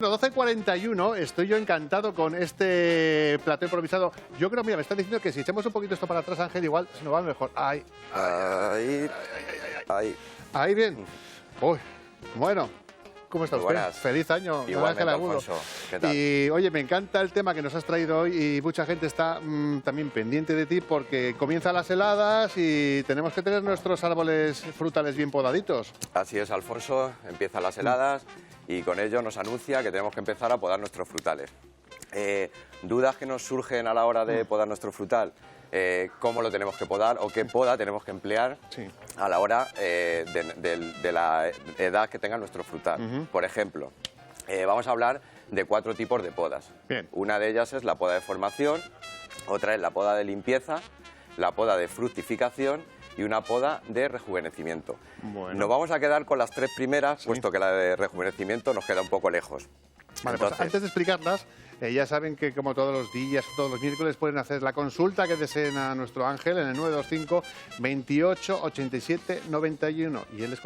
Bueno, 12:41, estoy yo encantado con este plato improvisado. Yo creo, mira, me están diciendo que si echamos un poquito esto para atrás, Ángel, igual se nos va mejor. Ay, Ahí. ahí bien. Uy, bueno, ¿cómo está Muy usted? buenas. Feliz año, don Igualmente, Ángel Agudo. Alfonso. ¿Qué tal? Y oye, me encanta el tema que nos has traído hoy y mucha gente está también pendiente de ti porque comienzan las heladas y tenemos que tener nuestros árboles frutales bien podaditos. Así es, Alfonso. Empiezan las heladas y con ello nos anuncia que tenemos que empezar a podar nuestros frutales. ¿Dudas que nos surgen a la hora de podar nuestro frutal? ¿Cómo lo tenemos que podar o qué poda tenemos que emplear Sí. a la hora de la edad que tenga nuestro frutal? Por ejemplo, vamos a hablar de 4 tipos de podas. Bien. Una de ellas es la poda de formación, otra es la poda de limpieza, la poda de fructificación y una poda de rejuvenecimiento. Bueno. Nos vamos a quedar con las 3 primeras, puesto que la de rejuvenecimiento nos queda un poco lejos. Vale, pues Entonces, antes de explicarlas, ya saben que como todos los días, todos los miércoles pueden hacer la consulta que deseen a nuestro Ángel en el 925 28 87 91 y él les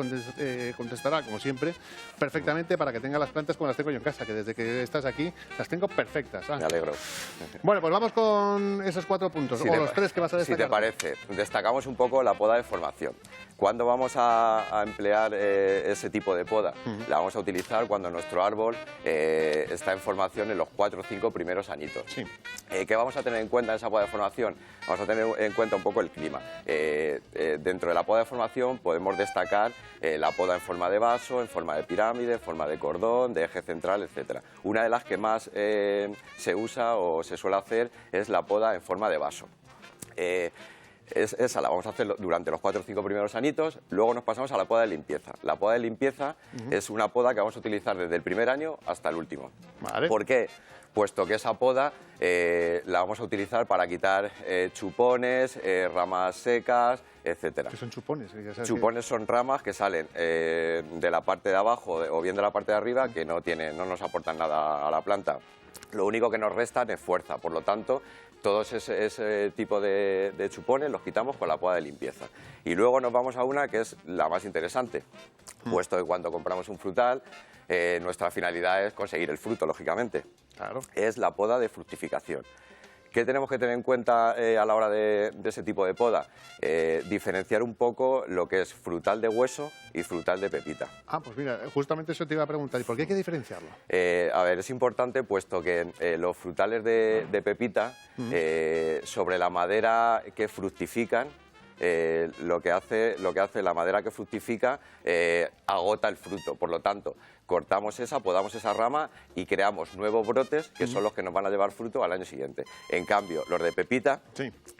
contestará, como siempre, perfectamente para que tengan las plantas como las tengo yo en casa, que desde que estás aquí las tengo perfectas. me Ángel. alegro. Bueno, pues vamos con esos 4 puntos, o los 3 que vas a Si destacar. te parece, destacamos un poco la poda de formación. ¿Cuándo vamos a emplear ese tipo de poda? La vamos a utilizar cuando nuestro árbol está en formación en los 4 o 5 primeros añitos. Sí. ¿Qué vamos a tener en cuenta en esa poda de formación? Vamos a tener en cuenta un poco el clima. Dentro de la poda de formación podemos destacar la poda en forma de vaso, en forma de pirámide, en forma de cordón, de eje central, etc. Una de las que más se usa o se suele hacer es la poda en forma de vaso. Esa la vamos a hacer durante los 4 o 5 primeros añitos, luego nos pasamos a la poda de limpieza. La poda de limpieza es una poda que vamos a utilizar desde el primer año hasta el último. Vale. ¿Por qué? Puesto que esa poda la vamos a utilizar para quitar chupones, ramas secas, etcétera. Que son chupones. Ya sabes Chupones son ramas que salen de la parte de abajo o bien de la parte de arriba que no nos aportan nada a la planta. Lo único que nos restan es fuerza, por lo tanto, todos ese tipo de chupones los quitamos con la poda de limpieza. Y luego nos vamos a una que es la más interesante, puesto que cuando compramos un frutal, nuestra finalidad es conseguir el fruto, lógicamente. Claro. Es la poda de fructificación. ¿Qué tenemos que tener en cuenta a la hora de ese tipo de poda? Diferenciar un poco lo que es frutal de hueso y frutal de pepita. Ah, pues mira, justamente eso te iba a preguntar. ¿Y por qué hay que diferenciarlo? A ver, es importante puesto que los frutales de pepita, sobre la madera que fructifican, lo que hace la madera que fructifica agota el fruto. Por lo tanto, cortamos podamos esa rama y creamos nuevos brotes que son los que nos van a llevar fruto al año siguiente. En cambio, los de pepita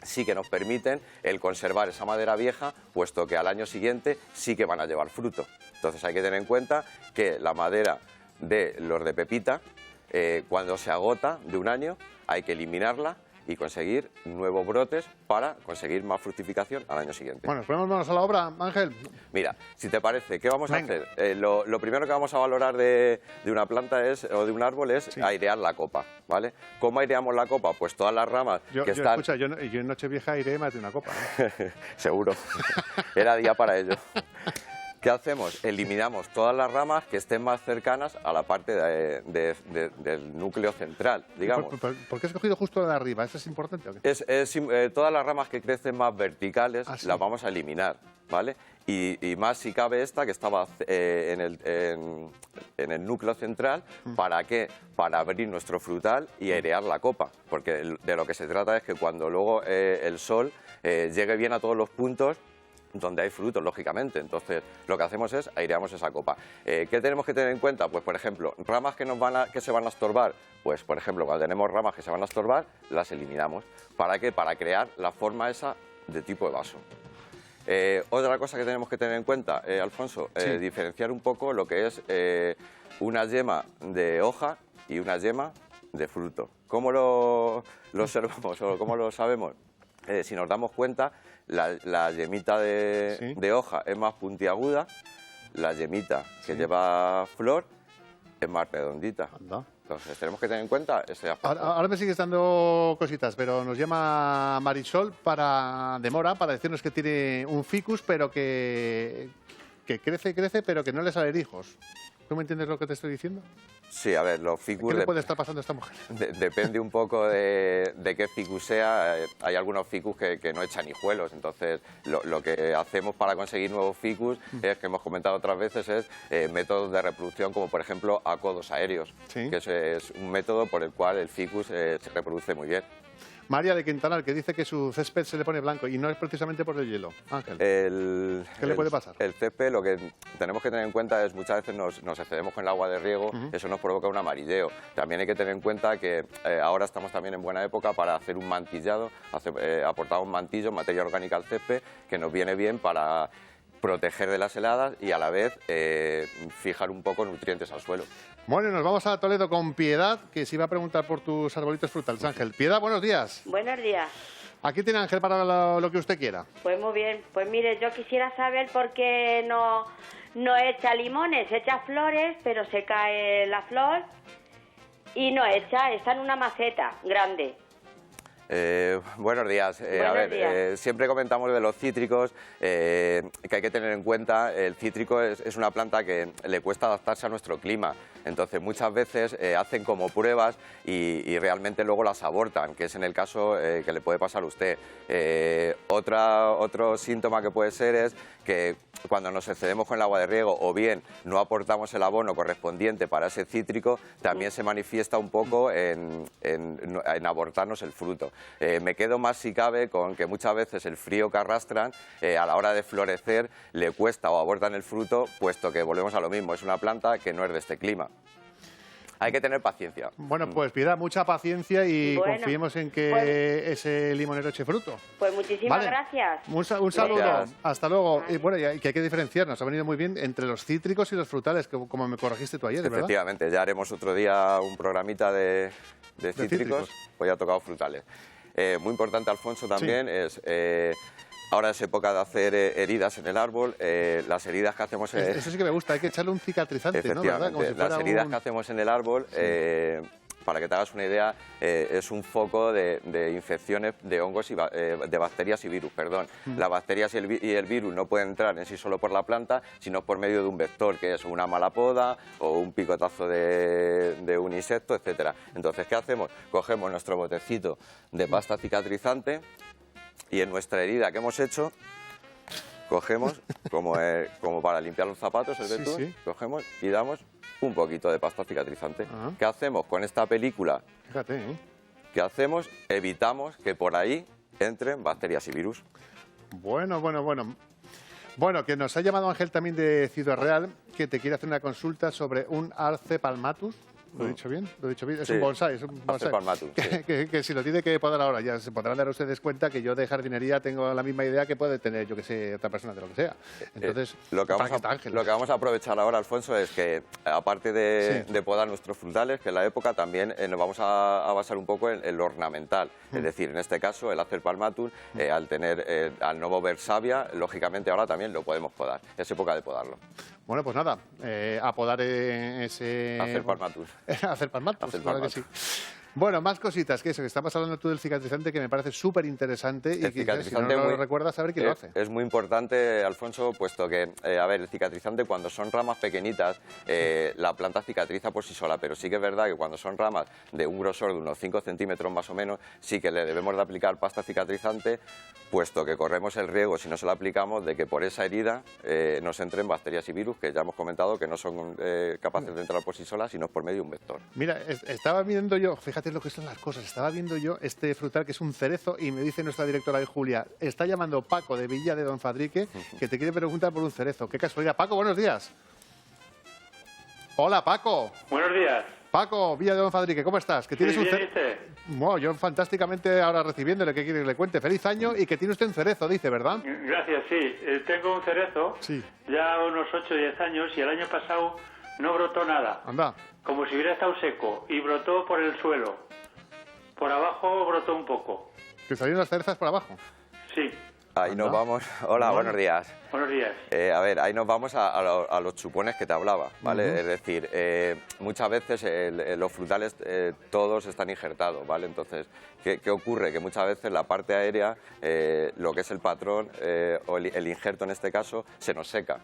sí que nos permiten el conservar esa madera vieja, puesto que al año siguiente sí que van a llevar fruto. Entonces hay que tener en cuenta que la madera de los de pepita, cuando se agota de un año, hay que eliminarla y conseguir nuevos brotes para conseguir más fructificación al año siguiente. Bueno, ponemos manos a la obra, Ángel. Mira, si te parece, ¿qué vamos a Venga. hacer? Lo primero que vamos a valorar de una planta o de un árbol es airear la copa, ¿vale? ¿Cómo aireamos la copa? Pues todas las ramas que están... Escucha, yo en Nochevieja airé más de una copa. Seguro. Era día para ello. ¿Qué hacemos? Eliminamos todas las ramas que estén más cercanas a la parte del núcleo central, digamos. ¿Por qué has cogido justo la de arriba? ¿Eso es importante o qué? Todas las ramas que crecen más verticales ¿Ah, sí? las vamos a eliminar, ¿vale? Y más si cabe esta que estaba en el núcleo central. ¿Para qué? Para abrir nuestro frutal y airear la copa, porque de lo que se trata es que cuando luego el sol llegue bien a todos los puntos donde hay frutos, lógicamente. Entonces, lo que hacemos es aireamos esa copa. ¿Qué tenemos que tener en cuenta? Pues, por ejemplo, ramas que se van a estorbar. Pues, por ejemplo, cuando tenemos ramas que se van a estorbar, las eliminamos. ¿Para qué? Para crear la forma esa de tipo de vaso. Otra cosa que tenemos que tener en cuenta, Alfonso, diferenciar un poco lo que es una yema de hoja y una yema de fruto. ¿Cómo lo observamos o cómo lo sabemos? Si nos damos cuenta, la yemita de hoja es más puntiaguda, la yemita que lleva flor es más redondita. Anda. Entonces tenemos que tener en cuenta ese aspecto. Ahora me sigues dando cositas, pero nos llama Marisol de Mora para decirnos que tiene un ficus, pero que crece y crece, pero que no le salen hijos. ¿Tú me entiendes lo que te estoy diciendo? Sí, a ver, los ficus... ¿Qué le puede estar pasando a esta mujer? Depende un poco de qué ficus sea. Hay algunos ficus que no echan hijuelos, entonces lo que hacemos para conseguir nuevos ficus es, que hemos comentado otras veces, es métodos de reproducción como por ejemplo acodos aéreos, Sí. que es un método por el cual el ficus se reproduce muy bien. María de Quintanar, que dice que su césped se le pone blanco y no es precisamente por el hielo. Ángel, ¿qué le puede pasar? El césped, lo que tenemos que tener en cuenta es muchas veces nos excedemos con el agua de riego, eso nos provoca un amarilleo. También hay que tener en cuenta que ahora estamos también en buena época para hacer un mantillado, aportar un mantillo, materia orgánica al césped, que nos viene bien para proteger de las heladas y a la vez fijar un poco nutrientes al suelo. Bueno, nos vamos a Toledo con Piedad, que se iba a preguntar por tus arbolitos frutales. Ángel, Piedad, buenos días. Buenos días. Aquí tiene Ángel para lo que usted quiera. Pues muy bien. Pues mire, yo quisiera saber por qué no echa limones, echa flores, pero se cae la flor y no echa, está en una maceta grande. Buenos días. Buenos días. Siempre comentamos de los cítricos, que hay que tener en cuenta, el cítrico es una planta que le cuesta adaptarse a nuestro clima. Entonces muchas veces hacen como pruebas y realmente luego las abortan, que es en el caso que le puede pasar a usted. Otro síntoma que puede ser es que cuando nos excedemos con el agua de riego o bien no aportamos el abono correspondiente para ese cítrico, también se manifiesta un poco en abortarnos el fruto. Me quedo más, si cabe, con que muchas veces el frío que arrastran a la hora de florecer le cuesta o abortan el fruto, puesto que volvemos a lo mismo, es una planta que no es de este clima. Hay que tener paciencia. Bueno, pues Piedad, mucha paciencia y Bueno, confiemos en que pues- ese limonero eche fruto. Pues muchísimas Vale. gracias. Un saludo, Gracias. hasta luego. Y bueno, y que hay que diferenciar, nos ha venido muy bien entre los cítricos y los frutales, como me corregiste tú ayer, ¿verdad? Efectivamente, ya haremos otro día un programita de cítricos, cítricos. pues ya ha tocado frutales. Muy importante, Alfonso, también es... ahora es época de hacer heridas en el árbol. Las heridas que hacemos... Eso sí que me gusta, hay que echarle un cicatrizante, ¿no? ¿Verdad? Como si Efectivamente, las fuera heridas un- que hacemos en el árbol, para que te hagas una idea, es un foco de infecciones de hongos y de bacterias y virus, perdón. Las bacterias y el virus no pueden entrar en sí solo por la planta, sino por medio de un vector, que es una mala poda o un picotazo de un insecto, etcétera. Entonces, ¿qué hacemos? Cogemos nuestro botecito de pasta cicatrizante y en nuestra herida que hemos hecho, cogemos, como para limpiar los zapatos, el Sí, betún, sí. cogemos y damos un poquito de pasta cicatrizante. Ajá. ¿Qué hacemos con esta película? Fíjate, ¿eh? ¿Qué hacemos? Evitamos que por ahí entren bacterias y virus. Bueno. Bueno, que nos ha llamado Ángel también de Ciudad Real, que te quiere hacer una consulta sobre un Arce palmatus. ¿Lo he dicho bien? ¿Lo he dicho bien? Es Sí. un bonsai, es un bonsai. palmatus, sí. Que si lo tiene que podar ahora, ya se podrán dar ustedes cuenta que yo de jardinería tengo la misma idea que puede tener, yo que sé, otra persona de lo que sea. Entonces, Lo que, para vamos que está Ángel. lo que vamos a aprovechar ahora, Alfonso, es que aparte Sí. de podar nuestros frutales, que en la época también nos vamos a basar un poco en lo ornamental. Es decir, en este caso, el Acer palmatum, al no mover savia, lógicamente ahora también lo podemos podar. Es época de podarlo. Bueno, pues nada, a podar ese... Acer palmatum. Hacer palmatus, Hacer claro que sí. Bueno, más cositas que eso, que estabas hablando tú del cicatrizante, que me parece súper interesante y El que si no cicatrizante lo recuerdas, a ver quién lo hace. Es muy importante, Alfonso, puesto que, a ver, el cicatrizante cuando son ramas pequeñitas, la planta cicatriza por sí sola, pero sí que es verdad que cuando son ramas de un grosor de unos 5 centímetros más o menos, sí que le debemos de aplicar pasta cicatrizante, puesto que corremos el riesgo, si no se la aplicamos, de que por esa herida nos entren bacterias y virus, que ya hemos comentado que no son capaces de entrar por sí solas, sino por medio de un vector. Mira, estaba viendo yo, fíjate lo que son las cosas, estaba viendo yo este frutal que es un cerezo y me dice nuestra directora de Julia, está llamando Paco de Villa de Don Fadrique, que te quiere preguntar por un cerezo. Qué casualidad. Paco, buenos días. Hola, Paco. Buenos días. Paco, Villa de Don Fadrique, ¿cómo estás? Que tienes Sí, un bien, cerezo. ¿viste? Bueno, yo fantásticamente ahora recibiéndole, ¿qué quiere que le cuente? Feliz año y que tiene usted un cerezo, dice, ¿verdad? Gracias, sí. Tengo un cerezo, Sí. ya unos 8 o 10 años, y el año pasado no brotó nada. Anda. Como si hubiera estado seco, y brotó por el suelo. Por abajo brotó un poco. Que salieron las cerezas por abajo. Sí. Ahí nos Anda. vamos. Hola, buenos días. Buenos días. A ver, ahí nos vamos a los chupones que te hablaba, ¿vale? Es decir, muchas veces los frutales todos están injertados, ¿vale? Entonces, ¿qué ocurre? Que muchas veces la parte aérea, lo que es el patrón o el injerto en este caso, se nos seca.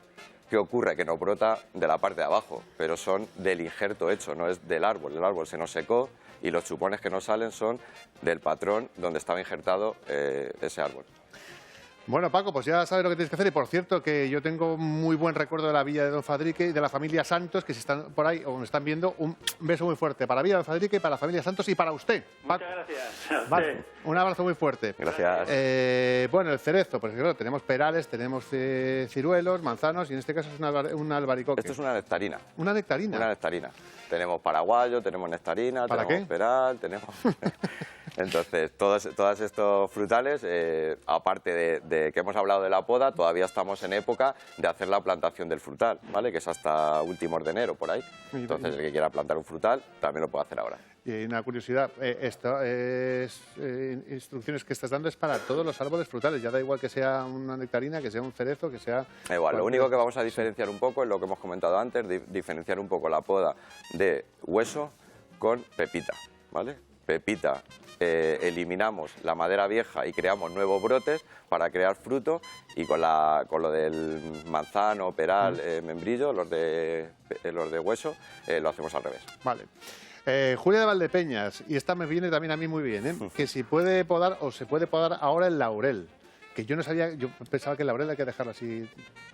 ¿qué ocurre? Que nos brota de la parte de abajo, pero son del injerto hecho, no es del árbol. El árbol se nos secó y los chupones que nos salen son del patrón donde estaba injertado ese árbol. Bueno, Paco, pues ya sabes lo que tienes que hacer. Y por cierto, que yo tengo muy buen recuerdo de la villa de Don Fadrique y de la familia Santos, que si están por ahí o me están viendo, un beso muy fuerte para la villa de Don Fadrique, para la familia Santos y para usted, Paco. Muchas gracias. Vale, un abrazo muy fuerte. Gracias. Bueno, el cerezo, pues claro, tenemos perales, tenemos ciruelos, manzanos y en este caso es un albaricoque. Esto es una nectarina. Una nectarina. Una nectarina. Tenemos paraguayo, tenemos nectarina, ¿Para tenemos qué? peral, tenemos... Entonces, todos estos frutales, aparte de que hemos hablado de la poda, todavía estamos en época de hacer la plantación del frutal, ¿vale? Que es hasta últimos de enero, por ahí. Entonces, el que quiera plantar un frutal también lo puede hacer ahora. Y una curiosidad, esto es instrucciones que estás dando es para todos los árboles frutales, ya da igual que sea una nectarina, que sea un cerezo, que sea... Igual, lo único que vamos a diferenciar un poco es lo que hemos comentado antes, diferenciar un poco la poda de hueso con pepita, ¿vale? Pepita, eliminamos la madera vieja y creamos nuevos brotes para crear fruto, y con lo del manzano, peral, membrillo, los de hueso, lo hacemos al revés. Vale. Julia de Valdepeñas, y esta me viene también a mí muy bien, que si puede podar o se puede podar ahora el laurel. Que yo no sabía, yo pensaba que el laurel hay que dejarlo así,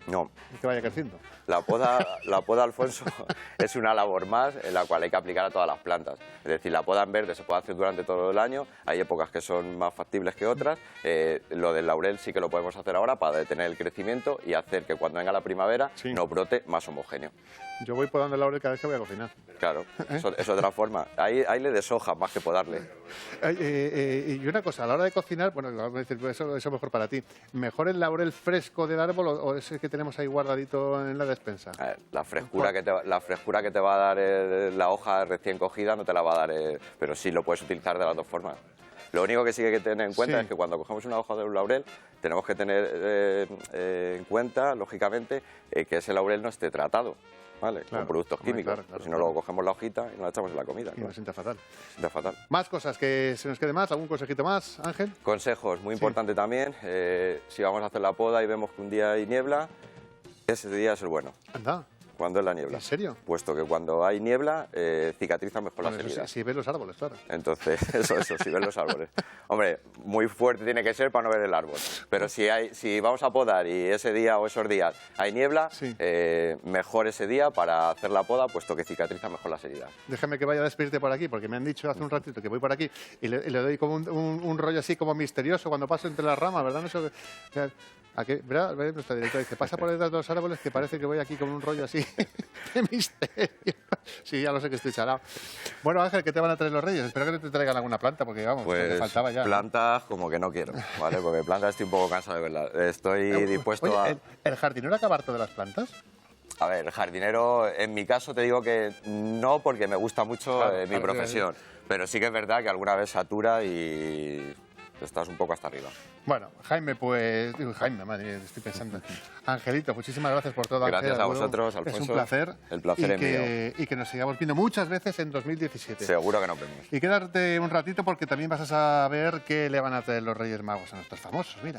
No, que vaya creciendo. la poda, Alfonso, es una labor más en la cual hay que aplicar a todas las plantas. Es decir, la poda en verde se puede hacer durante todo el año, hay épocas que son más factibles que otras. Lo del laurel sí que lo podemos hacer ahora para detener el crecimiento y hacer que cuando venga la primavera nos brote más homogéneo. Yo voy podando el laurel cada vez que voy a cocinar. Claro, eso es otra forma. Ahí le deshojas más que podarle. Y una cosa, a la hora de cocinar, bueno, vamos a decir, eso es mejor para ti. ¿Mejor el laurel fresco del árbol o ese que tenemos ahí guardadito en la despensa? A ver, la frescura que te va a dar la hoja recién cogida no te la va a dar, pero sí lo puedes utilizar de las dos formas. Lo único que sí que hay que tener en cuenta es que cuando cogemos una hoja de un laurel tenemos que tener en cuenta, lógicamente, que ese laurel no esté tratado, ¿vale? Claro, con productos químicos. claro, Si no, luego cogemos la hojita y nos la echamos en la comida. Y nos sienta fatal. Sienta fatal. Más cosas que se nos quede más, algún consejito más, Ángel. Consejos, muy importante también, si vamos a hacer la poda y vemos que un día hay niebla, ese día es el bueno. Anda, ¿Cuándo es la niebla? ¿en serio? Puesto que cuando hay niebla cicatrizan mejor las Bueno, eso heridas. sí, ves los árboles, claro. Entonces, eso, si ves los árboles. Hombre, muy fuerte tiene que ser para no ver el árbol. Pero si vamos a podar y ese día o esos días hay niebla, mejor ese día para hacer la poda, puesto que cicatriza mejor las heridas. Déjame que vaya a despedirte por aquí, porque me han dicho hace un ratito que voy por aquí y le doy como un rollo así como misterioso cuando paso entre las ramas, ¿verdad? Eso, ¿verdad? Nuestra directora dice, pasa por detrás de los árboles que parece que voy aquí con un rollo así de misterio. Sí, ya lo sé que estoy chalado. Bueno, Ángel, ¿qué te van a traer los reyes? Espero que no te traigan alguna planta, porque vamos, Pues me faltaba ya. plantas como que no quiero, ¿vale? Porque plantas estoy un poco cansado de verlas. Estoy dispuesto Oye, ¿el jardinero acaba harto de las plantas? A ver, el jardinero, en mi caso te digo que no, porque me gusta mucho mi profesión. Pero sí que es verdad que alguna vez satura y estás un poco hasta arriba. Bueno, Jaime, pues... Digo, Jaime, madre mía, estoy pensando. Angelito, muchísimas gracias por todo. Gracias Ángel, a vosotros, Alfonso. Es un placer. El placer es mío. Y que nos sigamos viendo muchas veces en 2017. Seguro que nos vemos. Y quédate un ratito porque también vas a saber qué le van a traer los Reyes Magos a nuestros famosos. Mira.